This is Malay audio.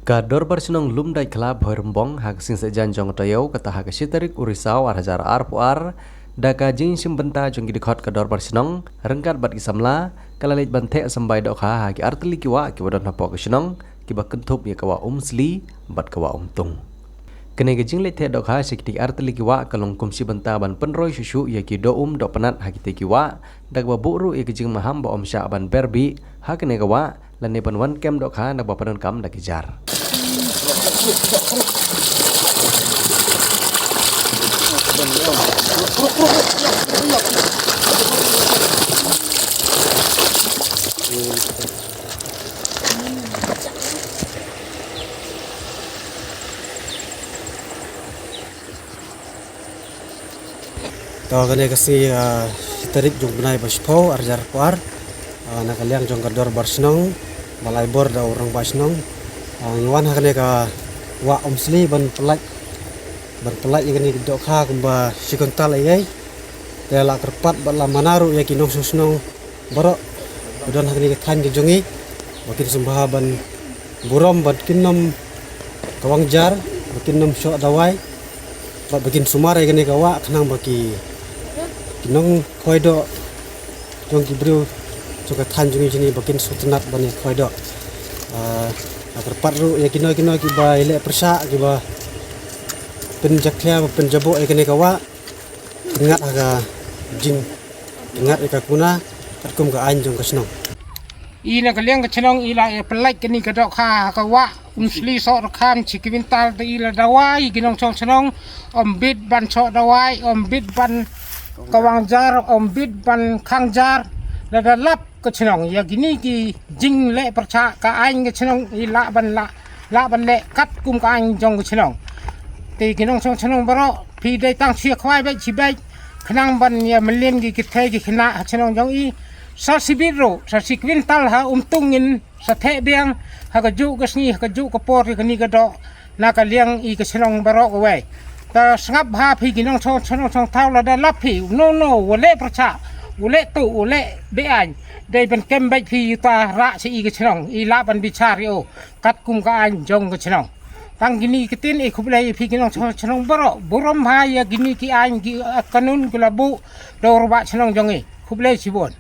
Kador bersenang lum dai kelab herembong hak sing sejan jong toyau kata hak sitarik urisau arhajar arpuar daka jing simbenta jong gidikot kador bersenang rengkat bat isamla kalalit bante sambai dokha haki arteli kiwa kiwadon hapok senang kiba kentup ya kawa umsli bat kawa umtung. Kene gejing lete dokha sikiti arteli kiwa kalong kumsi benta ban penroy susu ya ki do do penat haki te kiwa dagba buru ya gejing maham ba omsya ban berbi hakene kawa lane panwan kem dokha nagba panon kam dakijar. Tahu kan kasi tarik jung benai baspo arjar puar nak kalian jung kador barsenong balai bor da orang barsenong Iwan hakane ka wa omsli ban pelak yakni dokha kumba sikontal ayai dela kerpat bala manaru yaki nong susnong borok udan hakane ka than jongi bakin sembah ban burom ban kinnom kawangjar bakin nom syok dawai bakin sumar yakni ka wa khnang baki kinong khoido jong kibru joka than jongi sini bakin sutenat bani khoido terpat ru ya kino kiba ile persa kiba penjaklia penjabo ekene kawa ingat aga jing ingat eka kuna katkum ka anjong kasno ina kaliang kachnong ila pelak kini kadok kha kawa umsli so rakam chikwintal te ila dawai ginong chong chnong ombit ban so dawai ombit ban kawangjar ombit ban khangjar lada lap kachnong ya gini ki jing le percha ka ain kachnong ila ban le kat kum ka ain jong kachnong te ginong chong chnong baro phi dai tang chia khwai bai chi bai khnang ban ya melien ki thai ki khna chnong jong i sa sibiro sa sikwintal ha umtungin sa the biang ha ka ju kasni ha ka ju ka por ki ni ka do na ka liang i kachnong baro ko wai ta sngap ha phi ginong chong thau la da lap phi no wale percha ule tu ule bean dai ban kem bai phi ta ra si ke chnong i la ban bichario kat kum ka an jong ke chnong tang gini kitin e khublai phi ginong chnong baro burom ha ya gini ki an gi kanun kulabu dor ba chnong jong e khublai sibon